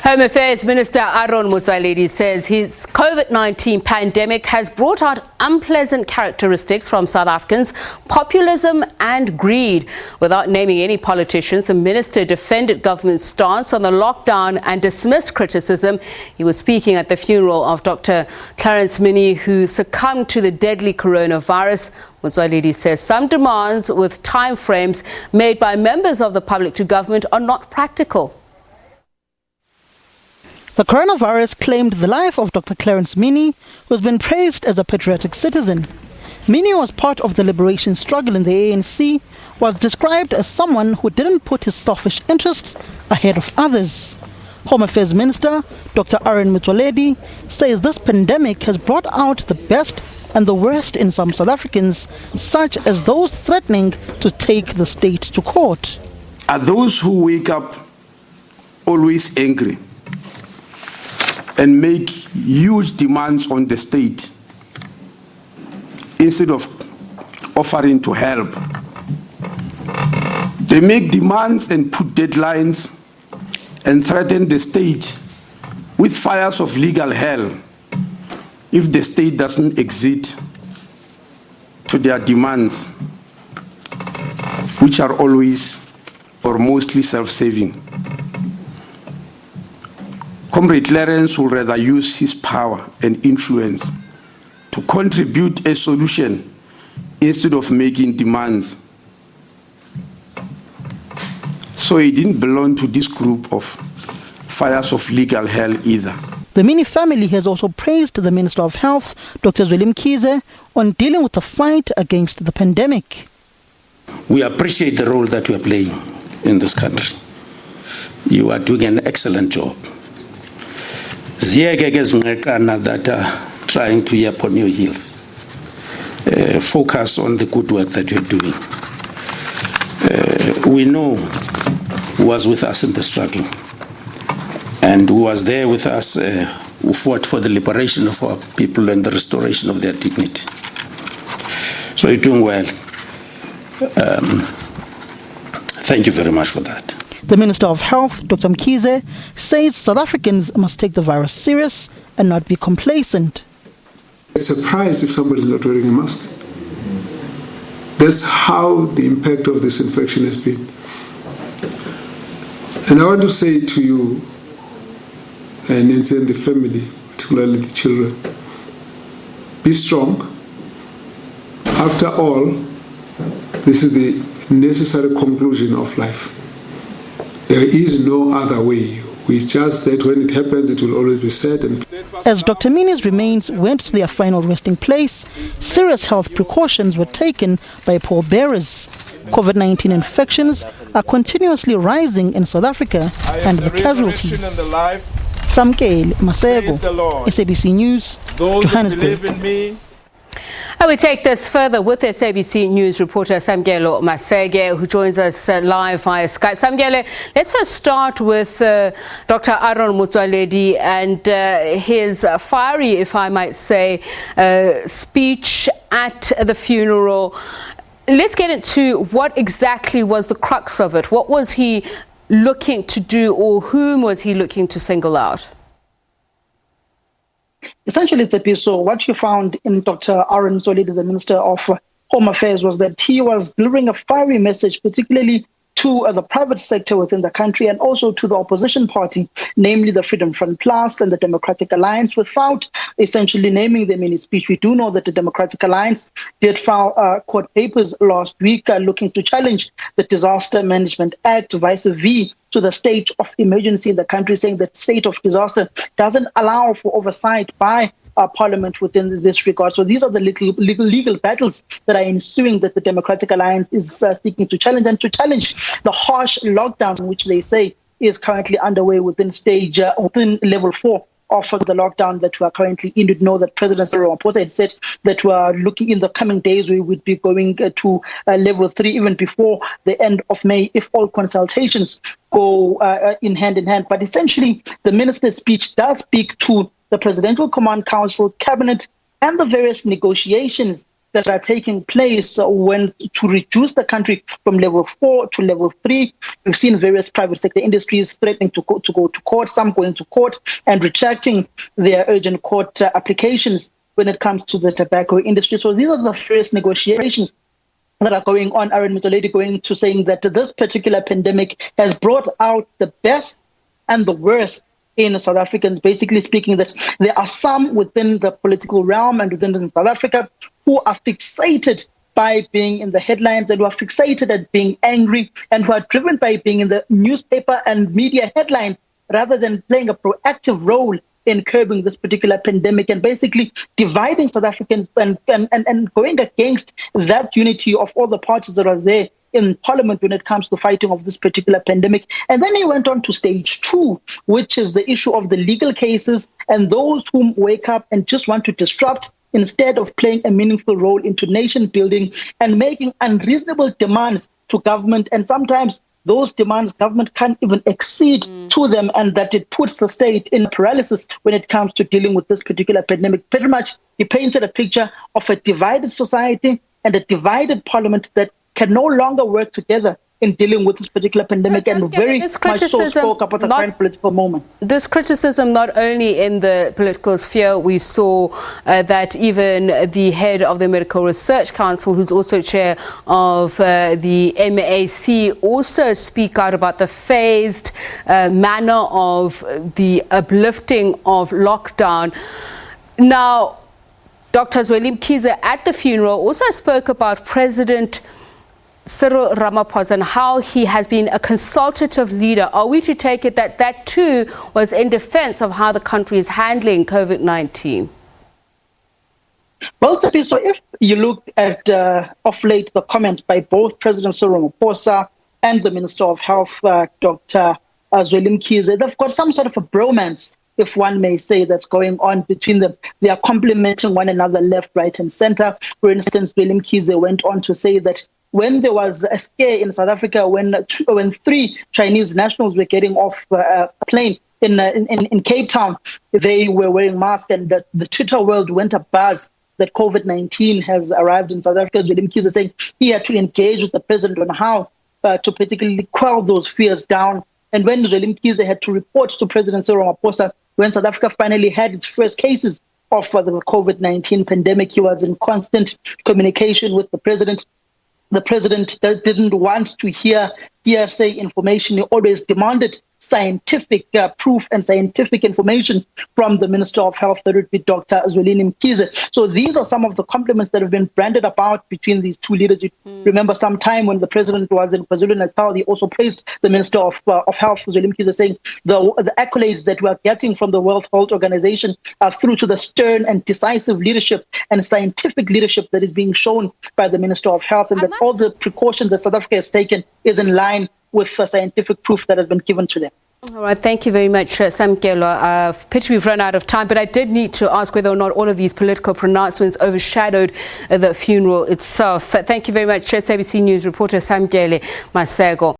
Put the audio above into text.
Home Affairs Minister Motsoaledi says his COVID-19 pandemic has brought out unpleasant characteristics from South Africans, populism and greed. Without naming any politicians, the minister defended government's stance on the lockdown and dismissed criticism. He was speaking at the funeral of Dr Clarence Mini, who succumbed to the deadly coronavirus. Motsoaledi says some demands with timeframes made by members of the public to government are not practical. The coronavirus claimed the life of Dr Clarence Mini, who has been praised as a patriotic citizen. Mini was part of the liberation struggle in the ANC, was described as someone who didn't put his selfish interests ahead of others. Home Affairs Minister Dr Motsoaledi says this pandemic has brought out the best and the worst in some South Africans, such as those threatening to take the state to court. Are those who wake up always angry and make huge demands on the state instead of offering to help? They make demands and put deadlines and threaten the state with fires of legal hell if the state doesn't accede to their demands, which are always or mostly self-saving. Comrade Clarence would rather use his power and influence to contribute a solution instead of making demands. So he didn't belong to this group of fires of legal hell either. The Mini family has also praised the Minister of Health, Dr Mkize, on dealing with the fight against the pandemic. We appreciate the role that you are playing in this country. You are doing an excellent job. That are trying to hear upon your heels. Focus on the good work that you're doing. We know who was with us in the struggle and who was there with us, who fought for the liberation of our people and the restoration of their dignity. So you're doing well. Thank you very much for that. The Minister of Health, Dr Mkize, says South Africans must take the virus serious and not be complacent. It's a surprise if somebody is not wearing a mask. That's how the impact of this infection has been. And I want to say to you, and the family, particularly the children, be strong. After all, this is the necessary conclusion of life. There is no other way. It's just that when it happens, it will always be sad. As Dr Mini's remains went to their final resting place, serious health precautions were taken by pallbearers. COVID-19 infections are continuously rising in South Africa and the casualties. Samkele Maseko, SABC News, Johannesburg. And we take this further with SABC News reporter Samkele Maseko, who joins us live via Skype. Samkele, let's first start with Dr Motsoaledi and his fiery, if I might say, speech at the funeral. Let's get into what exactly was the crux of it. What was he looking to do, or whom was he looking to single out? Essentially, so what you found in Dr Motsoaledi, the Minister of Home Affairs, was that he was delivering a fiery message, particularly to the private sector within the country and also to the opposition party, namely the Freedom Front Plus and the Democratic Alliance, without essentially naming them in his speech. We do know that the Democratic Alliance did file court papers last week looking to challenge the Disaster Management Act vis-a-vis to the state of emergency in the country, saying that state of disaster doesn't allow for oversight by Parliament within this regard. So these are the legal battles that are ensuing that the Democratic Alliance is seeking to challenge, and to challenge the harsh lockdown, which they say is currently underway within within level 4 of the lockdown that we are currently in. We know that President Cyril Ramaphosa had said that we are looking in the coming days, we would be going to level 3 even before the end of May if all consultations go in hand. But essentially, the minister's speech does speak to the Presidential Command Council, Cabinet, and the various negotiations that are taking place when to reduce the country from level 4 to level 3. We've seen various private sector industries threatening to go to court, some going to court and retracting their urgent court applications when it comes to the tobacco industry. So these are the various negotiations that are going on. Aaron Motsoaledi going to saying that this particular pandemic has brought out the best and the worst in South Africans, basically speaking that there are some within the political realm and within South Africa who are fixated by being in the headlines and who are fixated at being angry and who are driven by being in the newspaper and media headlines rather than playing a proactive role in curbing this particular pandemic and basically dividing South Africans and going against that unity of all the parties that are there in Parliament when it comes to fighting of this particular pandemic. And then he went on to stage 2, which is the issue of the legal cases and those whom wake up and just want to disrupt instead of playing a meaningful role into nation building and making unreasonable demands to government. And sometimes those demands government can't even accede to them, and that it puts the state in paralysis when it comes to dealing with this particular pandemic. Pretty much he painted a picture of a divided society and a divided parliament that can no longer work together in dealing with this particular pandemic, and very much so spoke about the current political moment. This criticism not only in the political sphere, we saw that even the head of the Medical Research Council, who's also chair of the MAC, also speak out about the phased manner of the uplifting of lockdown. Now, Dr. Zweli Mkhize at the funeral also spoke about President Cyril Ramaphosa and how he has been a consultative leader. Are we to take it that that too was in defense of how the country is handling COVID-19? Well, so if you look at of late the comments by both President Cyril Ramaphosa and the Minister of Health, Dr. Zweli Mkhize, they've got some sort of a bromance, if one may say, that's going on between them. They are complementing one another left, right, and center. For instance, Zweli Mkhize went on to say that when there was a scare in South Africa, when 3 Chinese nationals were getting off a plane in Cape Town, they were wearing masks, and the Twitter world went abuzz that COVID-19 has arrived in South Africa. Zweli Mkhize saying he had to engage with the president on how to particularly quell those fears down. And when Zweli Mkhize had to report to President Cyril Ramaphosa when South Africa finally had its first cases of the COVID-19 pandemic, he was in constant communication with the president. The president didn't want to hear hearsay information. He always demanded scientific proof and scientific information from the Minister of Health, that would be Dr. Zweli Mkhize. So these are some of the compliments that have been branded about between these two leaders. You remember some time when the president was in KwaZulu-Natal, he also praised the Minister of Health, Zweli Mkhize, saying the accolades that we are getting from the World Health Organization are through to the stern and decisive leadership and scientific leadership that is being shown by the Minister of Health, and that all the precautions that South Africa has taken is in line with scientific proof that has been given to them. All right, thank you very much, Samkele. Pity we've run out of time, but I did need to ask whether or not all of these political pronouncements overshadowed the funeral itself. Thank you very much, SABC News reporter Samkele Maseko.